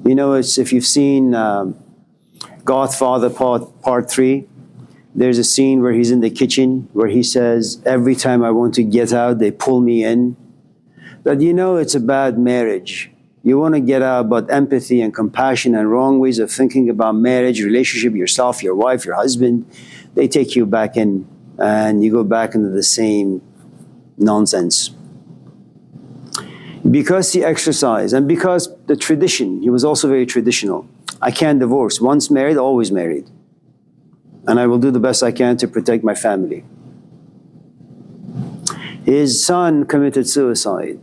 You know, it's, if you've seen Godfather Part 3, there's a scene where he's in the kitchen where he says, every time I want to get out, they pull me in. But you know, it's a bad marriage. You want to get out, but empathy and compassion and wrong ways of thinking about marriage, relationship, yourself, your wife, your husband, they take you back in and you go back into the same nonsense. Because he exercised and because the tradition, he was also very traditional. I can't divorce. Once married, always married. And I will do the best I can to protect my family. His son committed suicide.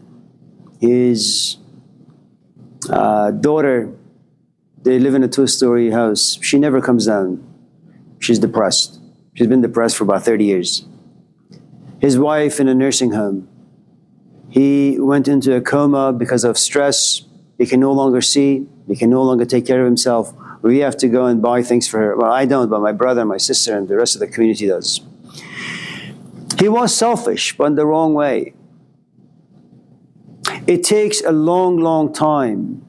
His daughter, they live in a 2-story house. She never comes down. She's depressed. She's been depressed for about 30 years. His wife in a nursing home. He went into a coma because of stress. He can no longer see. He can no longer take care of himself. We have to go and buy things for her. Well, I don't, but my brother, my sister, and the rest of the community does. He was selfish, but in the wrong way. It takes a long, long time.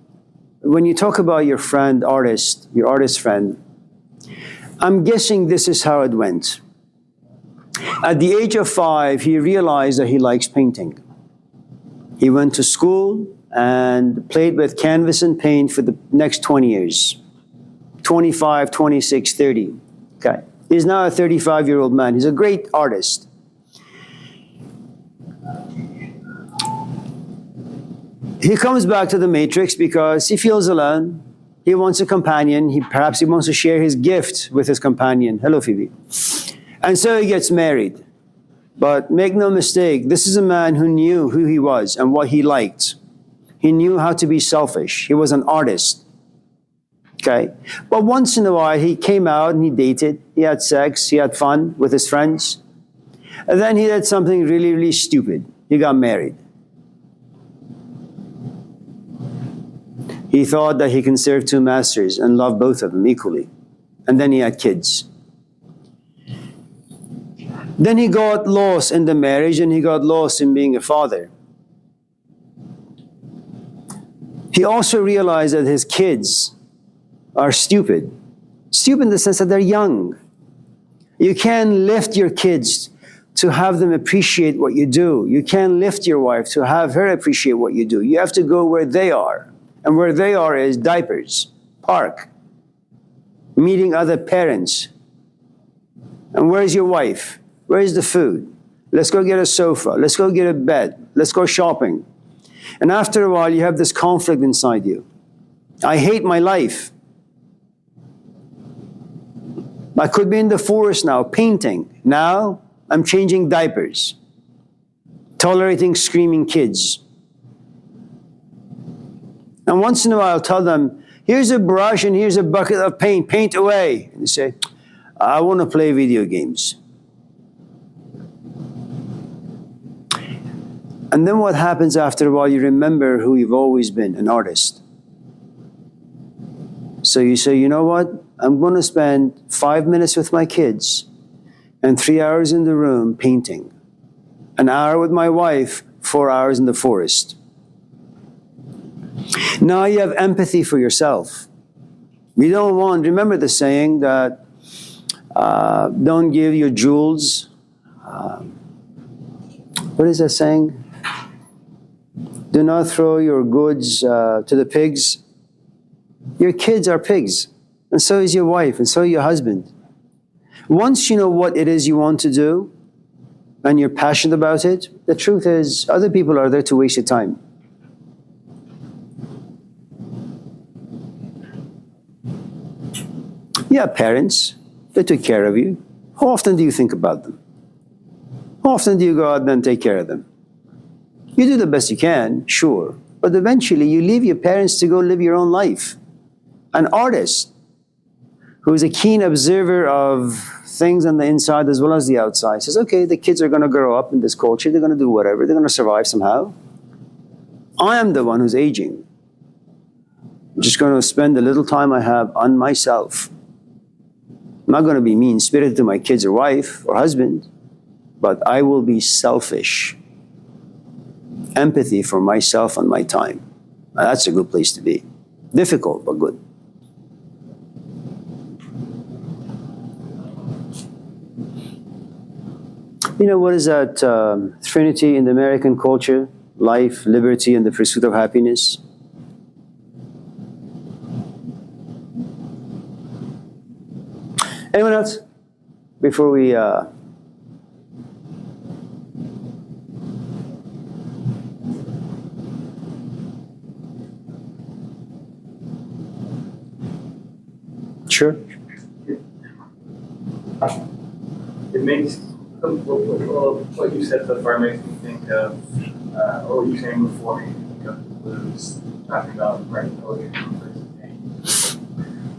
When you talk about your friend, artist, your artist friend, I'm guessing this is how it went. At the age of 5, he realized that he likes painting. He went to school and played with canvas and paint for the next 20 years. 25, 26, 30. Okay. He's now a 35-year-old man. He's a great artist. He comes back to the matrix because he feels alone. He wants a companion. Perhaps he wants to share his gift with his companion. Hello, Phoebe. And so he gets married. But make no mistake, this is a man who knew who he was and what he liked. He knew how to be selfish. He was an artist. Okay? But once in a while, he came out and he dated. He had sex. He had fun with his friends. And then he did something really, really stupid. He got married. He thought that he can serve 2 masters and love both of them equally. And then he had kids. Then he got lost in the marriage and he got lost in being a father. He also realized that his kids are stupid. Stupid in the sense that they're young. You can't lift your kids to have them appreciate what you do. You can't lift your wife to have her appreciate what you do. You have to go where they are. And where they are is diapers, park, meeting other parents. And where's your wife? Where's the food? Let's go get a sofa. Let's go get a bed. Let's go shopping. And after a while, you have this conflict inside you. I hate my life. I could be in the forest now, painting. Now, I'm changing diapers, tolerating screaming kids. And once in a while, I'll tell them, here's a brush and here's a bucket of paint. Paint away. And they say, I want to play video games. And then what happens after a while, you remember who you've always been, an artist. So you say, you know what? I'm going to spend 5 minutes with my kids and 3 hours in the room painting. An hour with my wife, 4 hours in the forest. Now you have empathy for yourself. You don't want, remember the saying that don't give your jewels. What is that saying? Do not throw your goods to the pigs. Your kids are pigs, and so is your wife, and so your husband. Once you know what it is you want to do, and you're passionate about it, the truth is, other people are there to waste your time. You have parents, they took care of you. How often do you think about them? How often do you go out and take care of them? You do the best you can, sure, but eventually you leave your parents to go live your own life. An artist who is a keen observer of things on the inside as well as the outside says, okay, the kids are going to grow up in this culture, they're going to do whatever, they're going to survive somehow. I am the one who's aging. I'm just going to spend the little time I have on myself. I'm not going to be mean-spirited to my kids or wife or husband, but I will be selfish. Empathy for myself and my time. Now, that's a good place to be. Difficult, but good. You know, what is that trinity in the American culture? Life, liberty, and the pursuit of happiness. Anyone else? Before we... Sure. It makes what you said so far makes me think of, or what you were saying before makes me think of the blues, talking about writing poetry versus pain.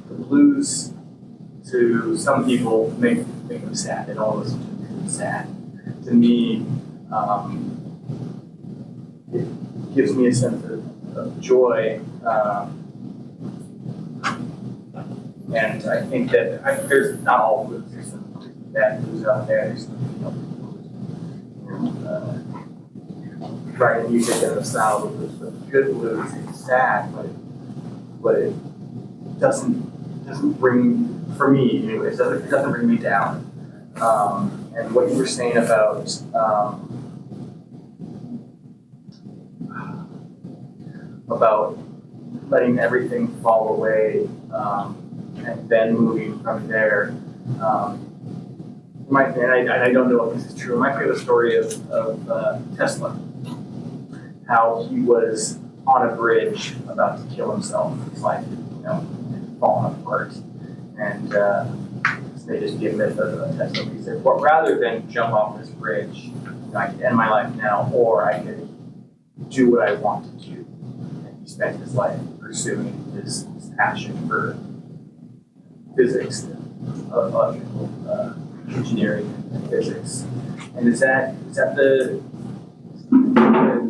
The blues, to some people, make them sad. It all listen to them sad. To me, it gives me a sense of joy. And I think that there's not all blues. There's some bad blues out there. There's some writing music in the style of blues. But good blues is sad, but it doesn't bring, for me anyway, it doesn't bring me down. And what you were saying about letting everything fall away. And then moving from there. And I don't know if this is true. It might be the story of Tesla, how he was on a bridge about to kill himself. His life had fallen apart. And they just give him a Tesla. He said, well, rather than jump off this bridge, I could end my life now, or I could do what I want to do. And he spent his life pursuing his passion for physics, logical engineering, and physics, and is that the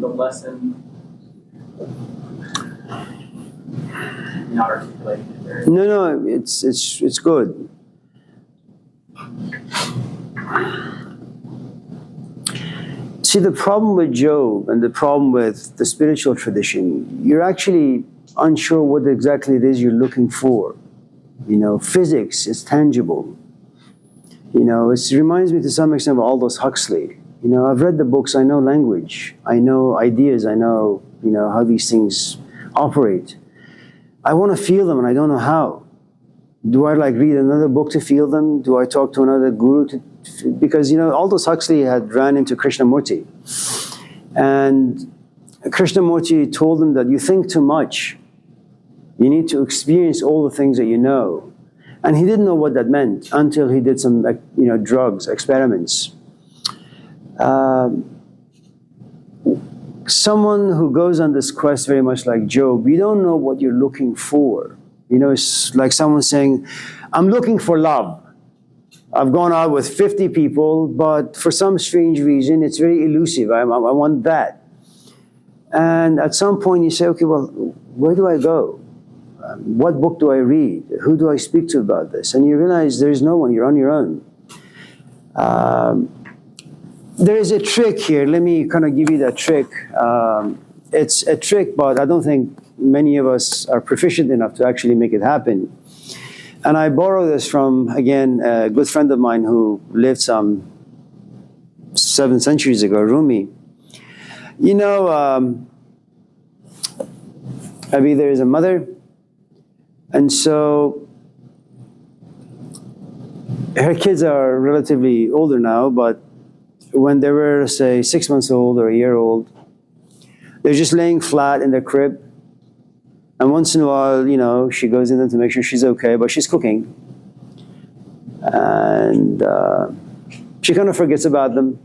lesson? Not articulating it very. No, it's good. See, the problem with Job and the problem with the spiritual tradition, you're actually unsure what exactly it is you're looking for. You know, physics is tangible. You know, it reminds me to some extent of Aldous Huxley. You know, I've read the books, I know language, I know ideas, I know, how these things operate. I want to feel them and I don't know how. Do I read another book to feel them? Do I talk to another guru because, Aldous Huxley had ran into Krishnamurti. And Krishnamurti told him that you think too much. You need to experience all the things that you know. And he didn't know what that meant until he did some, drugs, experiments. Someone who goes on this quest very much like Job, you don't know what you're looking for. It's like someone saying, I'm looking for love. I've gone out with 50 people, but for some strange reason, it's very elusive. I want that. And at some point you say, okay, well, where do I go? What book do I read? Who do I speak to about this? And you realize there's no one, you're on your own. There is a trick here. Let me kind of give you that trick. It's a trick, but I don't think many of us are proficient enough to actually make it happen. And I borrow this from, again, a good friend of mine who lived some 7 centuries ago, Rumi. Abhi, there is a mother. And so her kids are relatively older now, but when they were, say, 6 months old or a year old, they're just laying flat in their crib. And once in a while, she goes in there to make sure she's okay, but she's cooking. And she kind of forgets about them.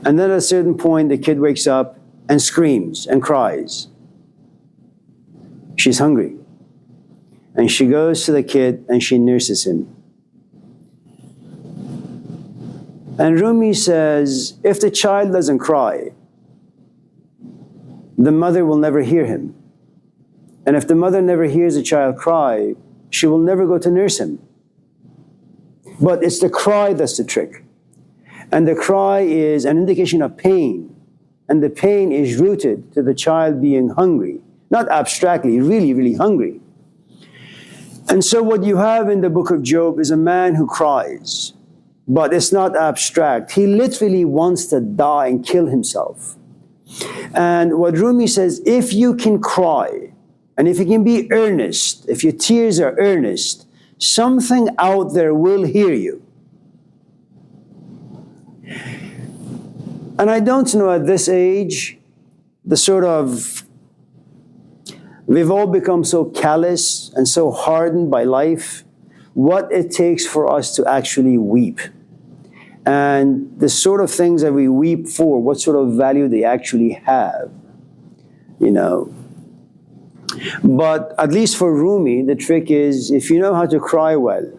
And then at a certain point, the kid wakes up and screams and cries. She's hungry. And she goes to the kid and she nurses him. And Rumi says, if the child doesn't cry, the mother will never hear him. And if the mother never hears a child cry, she will never go to nurse him. But it's the cry that's the trick. And the cry is an indication of pain. And the pain is rooted to the child being hungry, Not abstractly, really, really hungry. And so what you have in the book of Job is a man who cries, but it's not abstract. He literally wants to die and kill himself. And what Rumi says, if you can cry, and if you can be earnest, if your tears are earnest, something out there will hear you. And I don't know at this age, we've all become so callous and so hardened by life, what it takes for us to actually weep. And the sort of things that we weep for, what sort of value they actually have, you know. But at least for Rumi, the trick is, if you know how to cry well,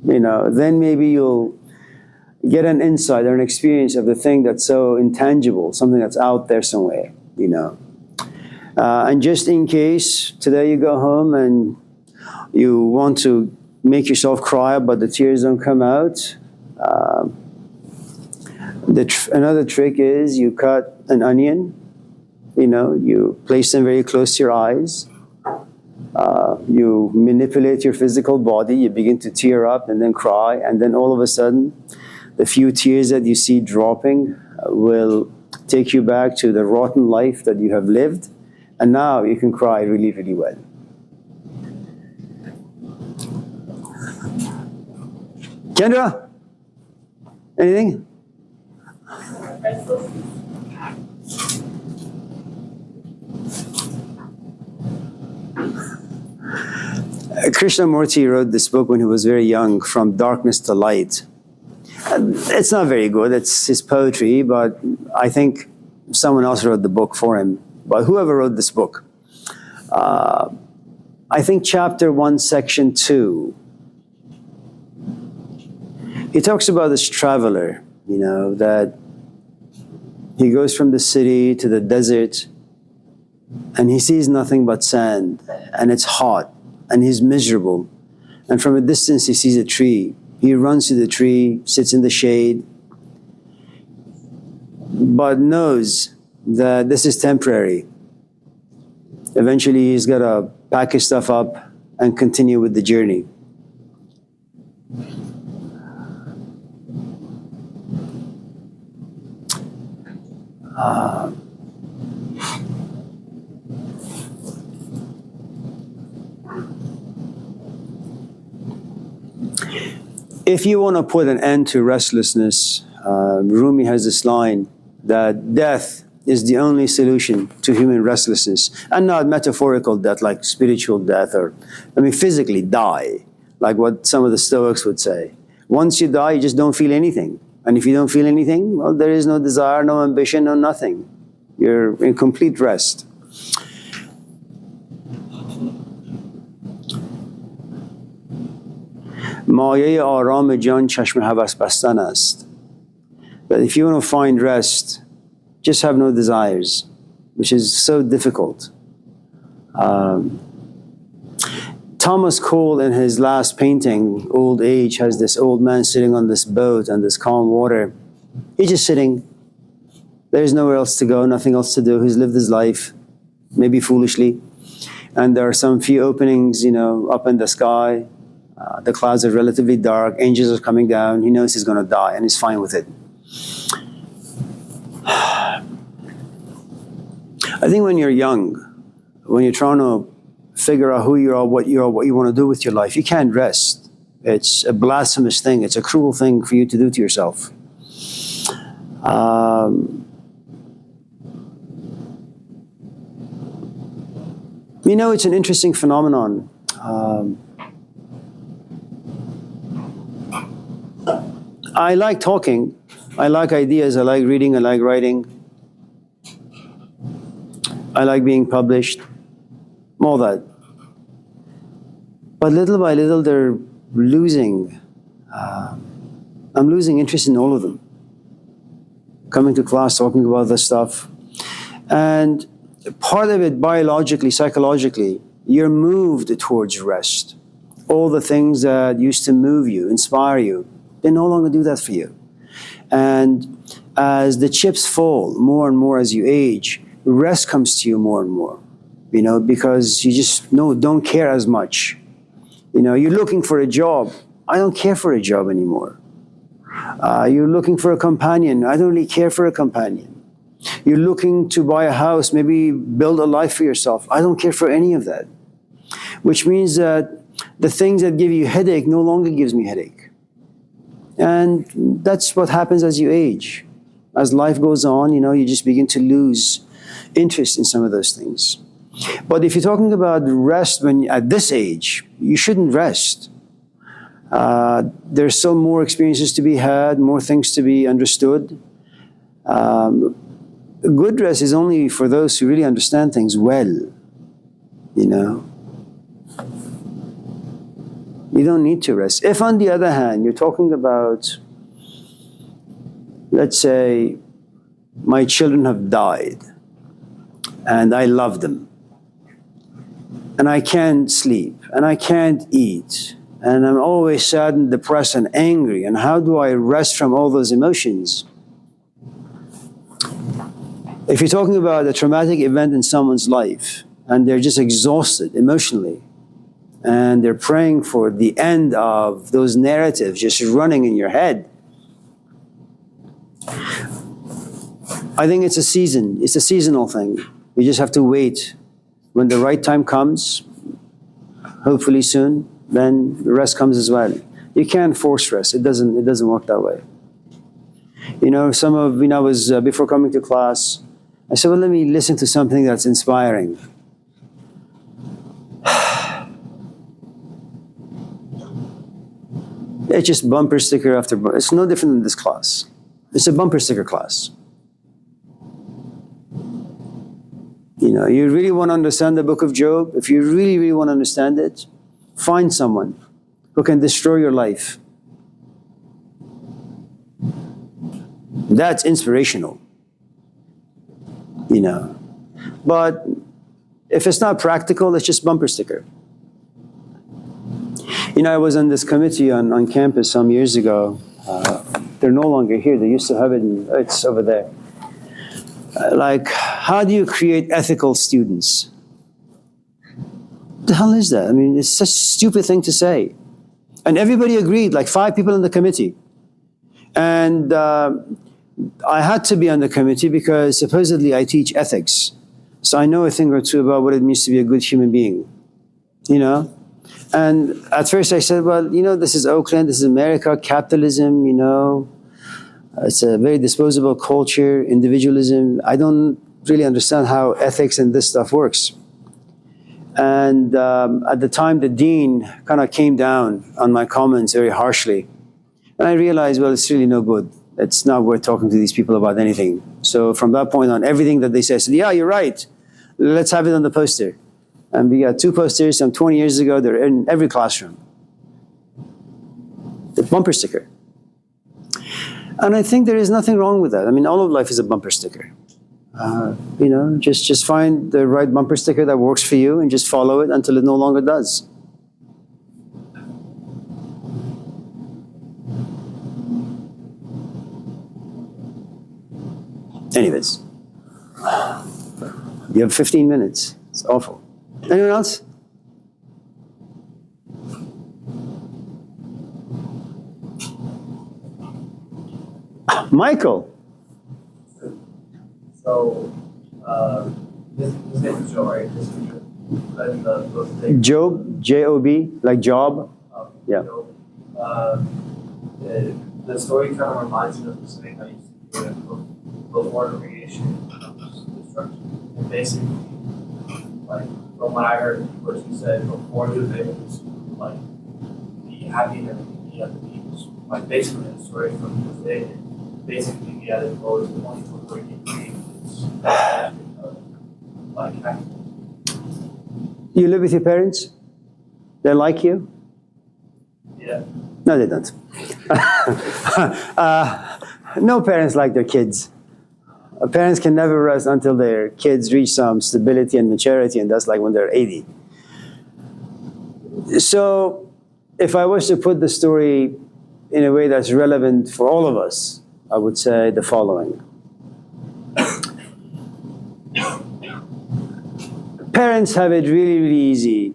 you know, then maybe you'll get an insight or an experience of the thing that's so intangible, something that's out there somewhere, you know. And just in case today you go home and you want to make yourself cry, but the tears don't come out, another trick is you cut an onion, you know, you place them very close to your eyes, you manipulate your physical body, you begin to tear up and then cry, and then all of a sudden, the few tears that you see dropping will take you back to the rotten life that you have lived, and now you can cry really, really well. Kendra? Anything? Krishnamurti wrote this book when he was very young, From Darkness to Light. It's not very good, it's his poetry, but I think someone else wrote the book for him. But whoever wrote this book, I think chapter 1, section 2, he talks about this traveler, you know, that he goes from the city to the desert and he sees nothing but sand and it's hot and he's miserable. And from a distance he sees a tree. He runs to the tree, sits in the shade, but knows that this is temporary. Eventually he's got to pack his stuff up and continue with the journey. If you want to put an end to restlessness, Rumi has this line that death is the only solution to human restlessness, and not metaphorical death like spiritual death, or, I mean, physically die, like what some of the Stoics would say. Once you die, you just don't feel anything. And if you don't feel anything, well, there is no desire, no ambition, no nothing. You're in complete rest. مایه آرام جان چشم هوس بستن است. But if you want to find rest, just have no desires, which is so difficult. Thomas Cole, in his last painting, Old Age, has this old man sitting on this boat on this calm water. He's just sitting. There's nowhere else to go, nothing else to do. He's lived his life, maybe foolishly. And there are some few openings, you know, up in the sky. The clouds are relatively dark. Angels are coming down. He knows he's going to die, and he's fine with it. I think when you're young, when you're trying to figure out who you are, what you want to do with your life, you can't rest. It's a blasphemous thing. It's a cruel thing for you to do to yourself. You know, it's an interesting phenomenon. I like talking. I like ideas. I like reading. I like writing. I like being published. All that. But little by little, they're losing. I'm losing interest in all of them. Coming to class, talking about this stuff. And part of it, biologically, psychologically, you're moved towards rest. All the things that used to move you, inspire you, they no longer do that for you. And as the chips fall more and more as you age, rest comes to you more and more. because you just don't care as much. You're looking for a job. I don't care for a job anymore. You're looking for a companion. I don't really care for a companion. You're looking to buy a house, maybe build a life for yourself. I don't care for any of that. Which means that the things that give you headache no longer gives me headache. And that's what happens as you age. As life goes on, you just begin to lose interest in some of those things. But if you're talking about rest at this age, you shouldn't rest. There's still more experiences to be had, more things to be understood. Good rest is only for those who really understand things well. You don't need to rest. If, on the other hand, you're talking about, let's say, my children have died, and I love them, and I can't sleep, and I can't eat, and I'm always sad and depressed and angry, and how do I rest from all those emotions? If you're talking about a traumatic event in someone's life, and they're just exhausted emotionally, and they're praying for the end of those narratives just running in your head, I think it's a season. It's a seasonal thing. You just have to wait. When the right time comes, hopefully soon, then the rest comes as well. You can't force rest. It doesn't work that way. I was, before coming to class, I said, well, let me listen to something that's inspiring. It's just bumper sticker after bumper. It's no different than this class. It's a bumper sticker class. You really want to understand the book of Job? If you really, really want to understand it, find someone who can destroy your life. That's inspirational. But if it's not practical, it's just bumper sticker. I was on this committee on campus some years ago. They're no longer here. They used to have it, it's over there. How do you create ethical students? What the hell is that? It's such a stupid thing to say. And everybody agreed, 5 people in the committee. And I had to be on the committee because supposedly I teach ethics. So I know a thing or two about what it means to be a good human being. And at first I said, well, this is Oakland, this is America, capitalism, it's a very disposable culture, individualism. I don't really understand how ethics and this stuff works. And at the time, the dean kind of came down on my comments very harshly. And I realized, well, it's really no good. It's not worth talking to these people about anything. So from that point on, everything that they said, I said, yeah, you're right. Let's have it on the poster. And we got 2 posters from 20 years ago. They're in every classroom. The bumper sticker. And I think there is nothing wrong with that. All of life is a bumper sticker. Just find the right bumper sticker that works for you and just follow it until it no longer does. Anyways, you have 15 minutes. It's awful. Anyone else? Michael. So, this name is Joe, right? Job, J-O-B, like job. Yeah. Job. The story kind of reminds me of this thing I used to do before creation, destruction. And basically, from what I heard, the person said, before the things, be happy and be at the beach. Basically, the story from this day. Basically, we had to go to the point where we create happiness. You live with your parents? They like you? Yeah. No, they don't. No parents like their kids. Parents can never rest until their kids reach some stability and maturity, and that's when they're 80. So, if I was to put the story in a way that's relevant for all of us, I would say the following. Parents have it really, really easy.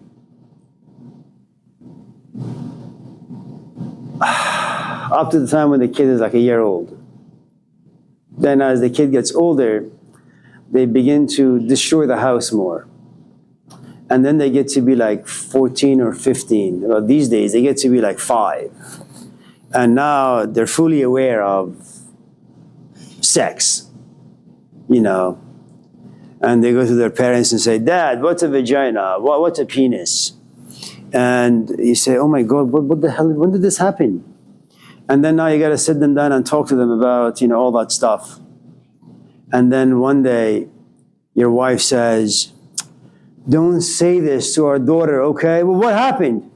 Up to the time when the kid is like a year old. Then as the kid gets older, they begin to destroy the house more. And then they get to be like 14 or 15. Well, these days, they get to be like 5. And now they're fully aware of sex, you know. And they go to their parents and say, Dad, what's a vagina? What's a penis? And you say, oh my God, what the hell, when did this happen? And then now you got to sit them down and talk to them about, you know, all that stuff. And then one day, your wife says, don't say this to our daughter, okay? Well, what happened?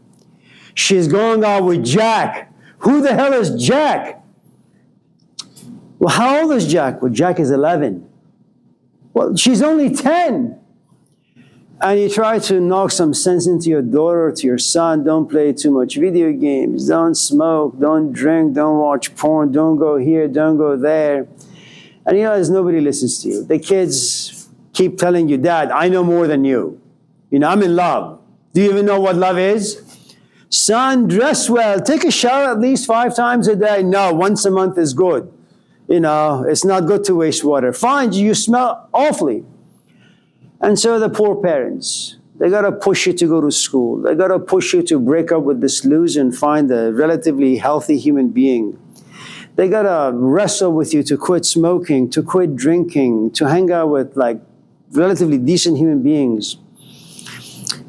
She's going out with Jack. Who the hell is Jack? Well, how old is Jack? Well, Jack is 11. Well, she's only 10. And you try to knock some sense into your daughter or to your son. Don't play too much video games. Don't smoke. Don't drink. Don't watch porn. Don't go here. Don't go there. And you realize nobody listens to you. The kids keep telling you, Dad, I know more than you. You know, I'm in love. Do you even know what love is? Son, dress well. Take a shower at least 5 times a day. No, once a month is good. You know, it's not good to waste water. Fine, you smell awfully. And so the poor parents, they got to push you to go to school. They got to push you to break up with this loser and find a relatively healthy human being. They got to wrestle with you to quit smoking, to quit drinking, to hang out with like relatively decent human beings.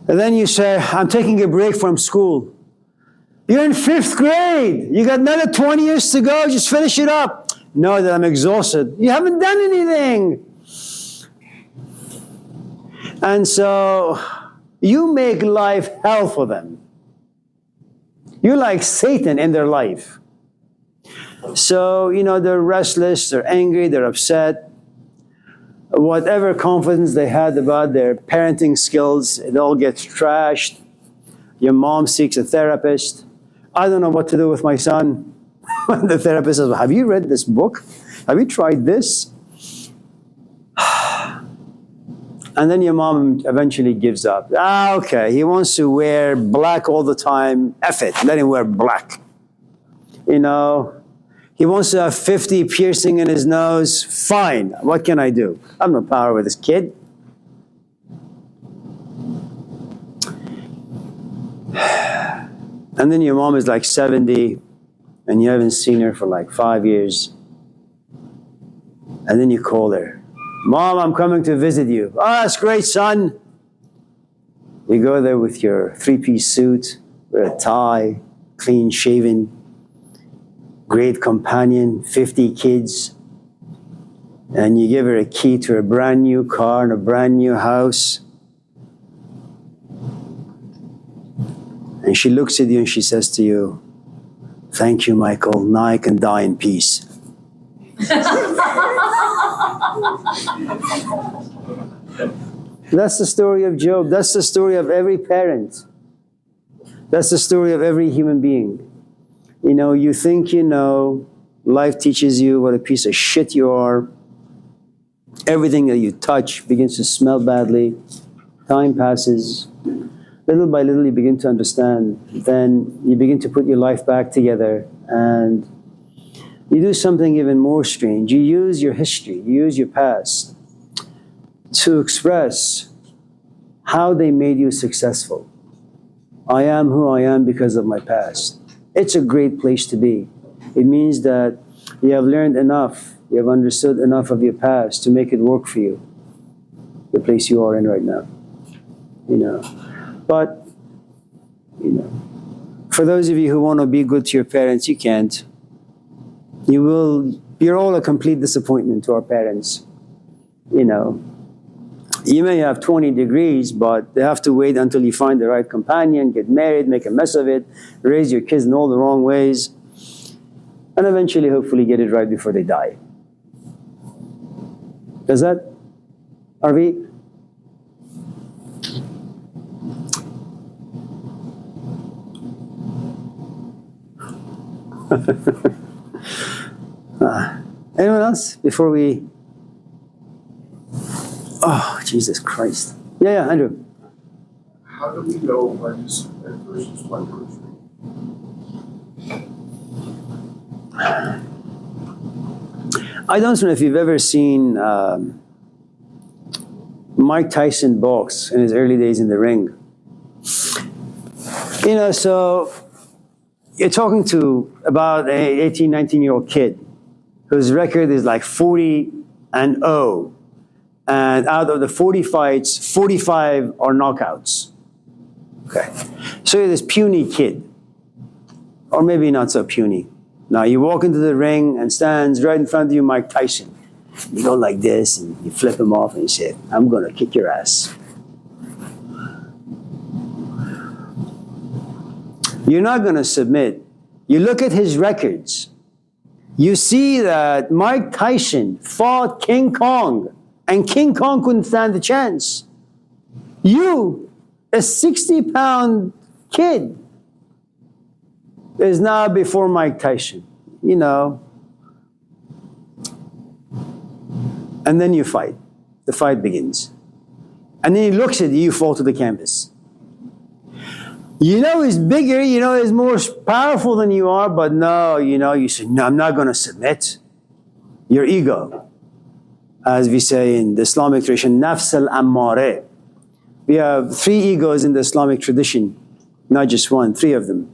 And then you say, I'm taking a break from school. You're in 5th grade. You got another 20 years to go. Just finish it up. No, that I'm exhausted. You haven't done anything. And so you make life hell for them. You're like Satan in their life. So, you know, they're restless, they're angry, they're upset. Whatever confidence they had about their parenting skills, it all gets trashed. Your mom seeks a therapist. I don't know what to do with my son. The therapist says, have you read this book? Have you tried this? And then your mom eventually gives up. Okay, he wants to wear black all the time. F it, let him wear black. You know, he wants to have 50 piercing in his nose. Fine, what can I do? I have no power with this kid. And then your mom is like 70, and you haven't seen her for like 5 years. And then you call her. Mom, I'm coming to visit you. Oh, that's great, son. You go there with your 3-piece suit, with a tie, clean shaven, great companion, 50 kids. And you give her a key to a brand new car and a brand new house. And she looks at you and she says to you, thank you, Michael. Now I can die in peace. That's the story of Job. That's the story of every parent. That's the story of every human being. You know, you think you know, life teaches you what a piece of shit you are. Everything that you touch begins to smell badly. Time passes. Little by little you begin to understand. Then you begin to put your life back together and you do something even more strange. You use your history, you use your past to express how they made you successful. I am who I am because of my past. It's a great place to be. It means that you have learned enough, you have understood enough of your past to make it work for you, the place you are in right now. You know, but, you know, for those of you who want to be good to your parents, you can't. You're all a complete disappointment to our parents. You know, you may have 20 degrees, but they have to wait until you find the right companion, get married, make a mess of it, raise your kids in all the wrong ways, and eventually, hopefully, get it right before they die. Does that, RV? Anyone else before we... Oh, Jesus Christ. Yeah, Andrew. How do we know when to submit versus when to retreat? I don't know if you've ever seen Mike Tyson box in his early days in the ring. You know, so you're talking to about an 18, 19-year-old kid whose record is like 40-0. And out of the 40 fights, 45 are knockouts. Okay. So you're this puny kid. Or maybe not so puny. Now you walk into the ring and stands right in front of you Mike Tyson. You go like this and you flip him off and you say, I'm going to kick your ass. You're not going to submit. You look at his records. You see that Mike Tyson fought King Kong and King Kong couldn't stand the chance. You, a 60-pound kid, is now before Mike Tyson, you know. And then you fight. The fight begins. And then he looks at you, you fall to the canvas. You know he's bigger, you know he's more powerful than you are, but no, you know, you say, no, I'm not going to submit. Your ego, as we say in the Islamic tradition, nafs al-ammare. We have 3 egos in the Islamic tradition, not just one, 3 of them.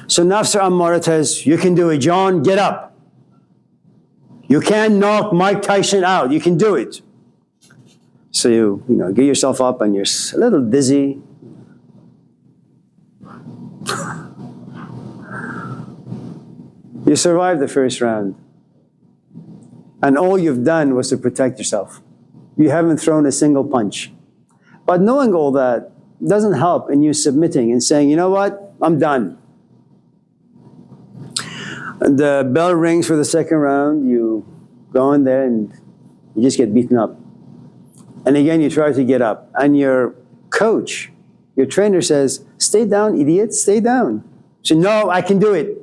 So nafs al-ammare says, you can do it, John, get up. You can't knock Mike Tyson out, you can do it. So you know, get yourself up and you're a little dizzy. You survived the first round. And all you've done was to protect yourself. You haven't thrown a single punch. But knowing all that doesn't help in you submitting and saying, you know what, I'm done. And the bell rings for the second round, you go in there and you just get beaten up. And again, you try to get up. And your coach, your trainer says, stay down, idiot, stay down. So no, I can do it.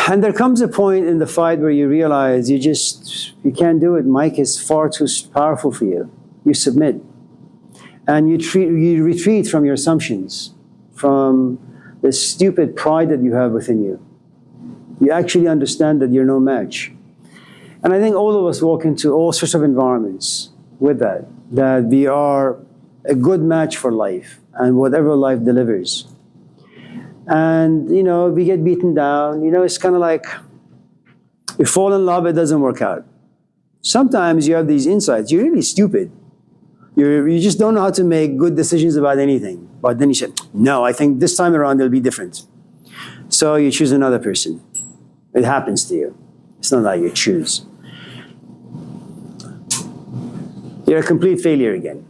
And there comes a point in the fight where you realize you can't do it. Mike is far too powerful for you. You submit. And you retreat from your assumptions, from the stupid pride that you have within you. You actually understand that you're no match. And I think all of us walk into all sorts of environments with that we are a good match for life and whatever life delivers. And, you know, we get beaten down. You know, it's kind of like we fall in love, it doesn't work out. Sometimes you have these insights. You're really stupid. You just don't know how to make good decisions about anything. But then you say, no, I think this time around it'll be different. So you choose another person. It happens to you. It's not like you choose. You're a complete failure again.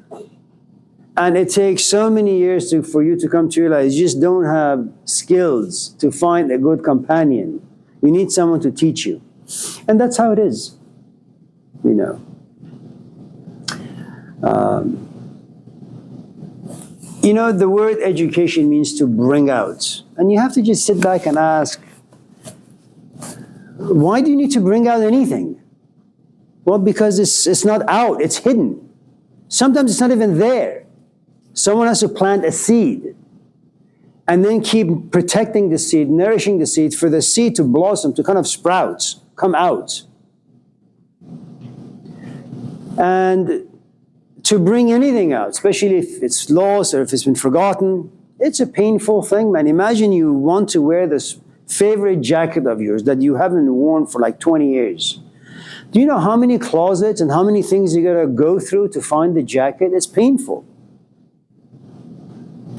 And it takes so many years for you to come to realize you just don't have skills to find a good companion. You need someone to teach you. And that's how it is, you know. You know, the word education means to bring out. And you have to just sit back and ask, why do you need to bring out anything? Well, because it's not out, it's hidden. Sometimes it's not even there. Someone has to plant a seed and then keep protecting the seed, nourishing the seed for the seed to blossom, to kind of sprout, come out. And to bring anything out, especially if it's lost or if it's been forgotten, it's a painful thing, man. Imagine you want to wear this favorite jacket of yours that you haven't worn for like 20 years. Do you know how many closets and how many things you gotta go through to find the jacket? It's painful.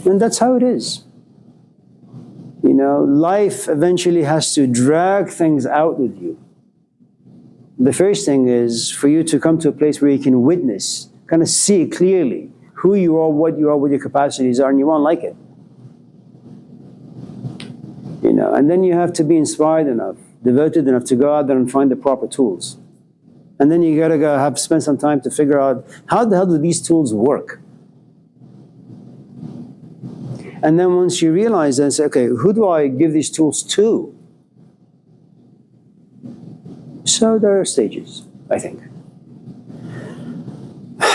And that's how it is. You know, life eventually has to drag things out with you. The first thing is for you to come to a place where you can witness, kind of see clearly who you are, what your capacities are, and you won't like it. You know, and then you have to be inspired enough, devoted enough to go out there and find the proper tools. And then you gotta spend some time to figure out how the hell do these tools work? And then once you realize that, say, okay, who do I give these tools to? So there are stages, I think.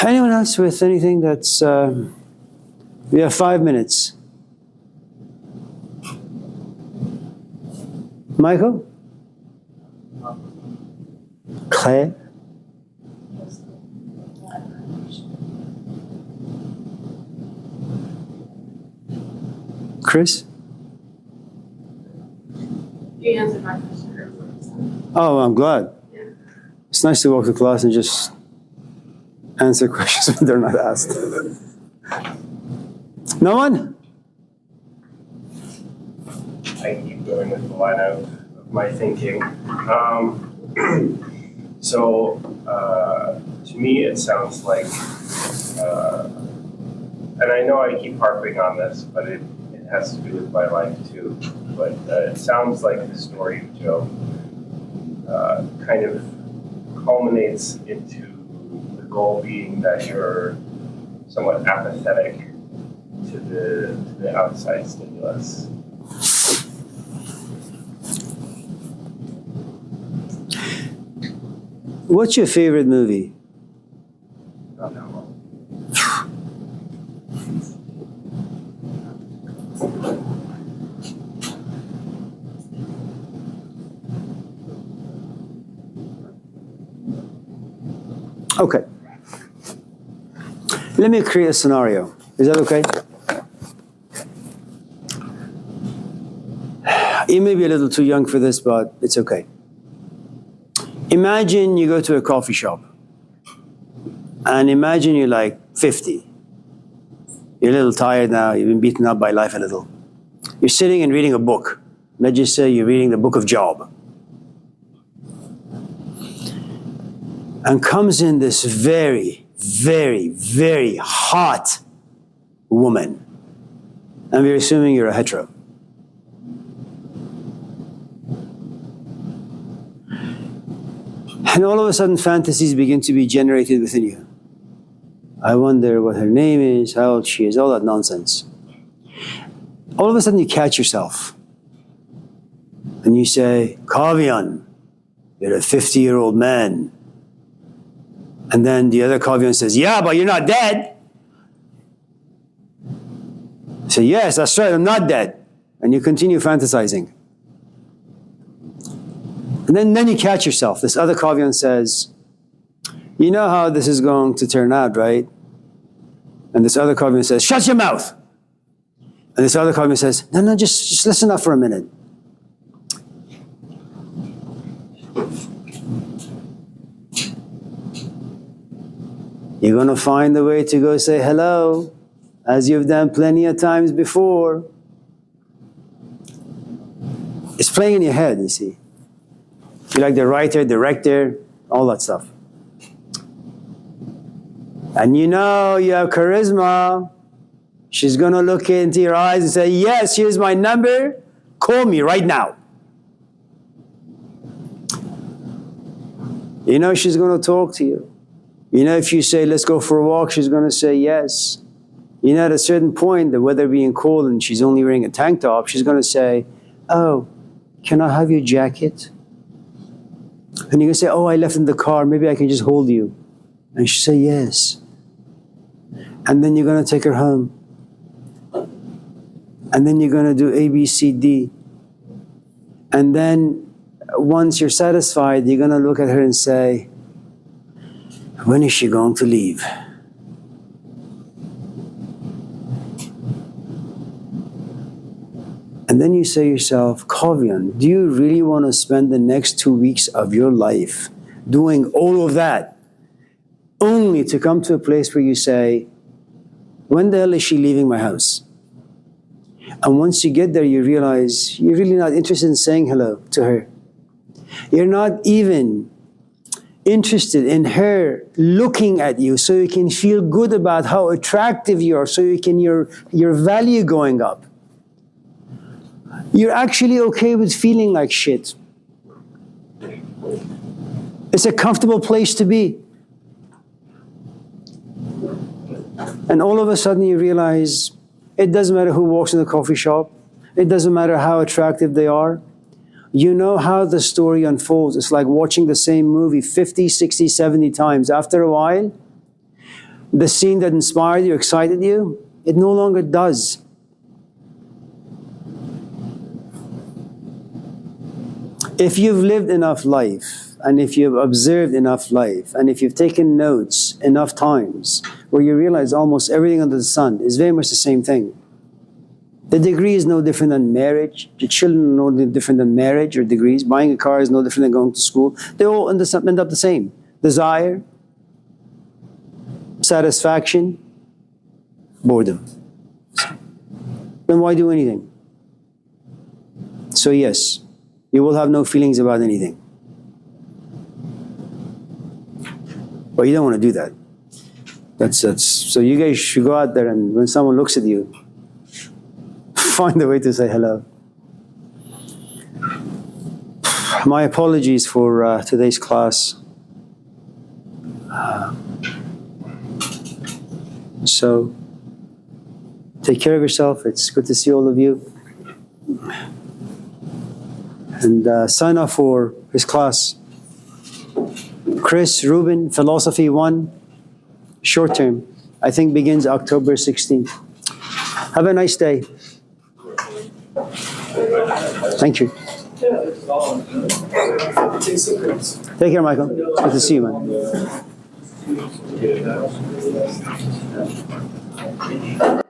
Anyone else with anything that's... we have 5 minutes. Michael? Claire? Chris? You answered my question earlier. So. Oh, I'm glad. Yeah. It's nice to walk to class and just answer questions when they're not asked. No one? I keep going with the line of my thinking. To me, it sounds like, and I know I keep harping on this, but it has to do with my life too. But it sounds like the story of Job kind of culminates into the goal being that you're somewhat apathetic to the outside stimulus. What's your favorite movie? Not that well. Okay. Let me create a scenario. Is that okay? You may be a little too young for this, but it's okay. Imagine you go to a coffee shop. And imagine you're like 50. You're a little tired now. You've been beaten up by life a little. You're sitting and reading a book. Let's just say you're reading the book of Job. And comes in this very, very, very hot woman. And we're assuming you're a hetero. And all of a sudden, fantasies begin to be generated within you. I wonder what her name is, how old she is, all that nonsense. All of a sudden, you catch yourself. And you say, Kavian, you're a 50-year-old man. And then the other Kavian says, yeah, but you're not dead. You say, yes, that's right, I'm not dead. And you continue fantasizing. And then you catch yourself. This other Kavian says, you know how this is going to turn out, right? And this other Kavian says, shut your mouth. And this other Kavian says, no, just listen up for a minute. You're going to find a way to go say hello, as you've done plenty of times before. It's playing in your head, you see. You're like the writer, director, all that stuff. And you know you have charisma. She's going to look into your eyes and say, yes, here's my number. Call me right now. You know she's going to talk to you. You know if you say, let's go for a walk, she's going to say yes. You know at a certain point, the weather being cold and she's only wearing a tank top, she's going to say, oh, can I have your jacket? And you're going to say, oh, I left in the car. Maybe I can just hold you. And she'll say, yes. And then you're going to take her home. And then you're going to do A, B, C, D. And then once you're satisfied, you're going to look at her and say, when is she going to leave? And then you say to yourself, Kavian, do you really want to spend the next 2 weeks of your life doing all of that, only to come to a place where you say, when the hell is she leaving my house? And once you get there, you realize you're really not interested in saying hello to her. You're not even interested in her looking at you so you can feel good about how attractive you are, so you can your value going up. You're actually okay with feeling like shit. It's a comfortable place to be. And all of a sudden you realize it doesn't matter who walks in the coffee shop. It doesn't matter how attractive they are. You know how the story unfolds. It's like watching the same movie 50, 60, 70 times. After a while, The scene that inspired you, excited you, it no longer does. If you've lived enough life, and if you've observed enough life, and if you've taken notes enough times, where you realize almost everything under the sun is very much the same thing. The degree is no different than marriage. Your children are no different than marriage or degrees. Buying a car is no different than going to school. They all end up the same. Desire, satisfaction, boredom. Then why do anything? So yes, you will have no feelings about anything. But you don't want to do that. That's so you guys should go out there, and when someone looks at you, find a way to say hello. My apologies for today's class. So take care of yourself. It's good to see all of you. And sign up for his class. Chris Rubin, Philosophy 1, short term. I think begins October 16th. Have a nice day. Thank you. Take care, Michael. Good to see you, man.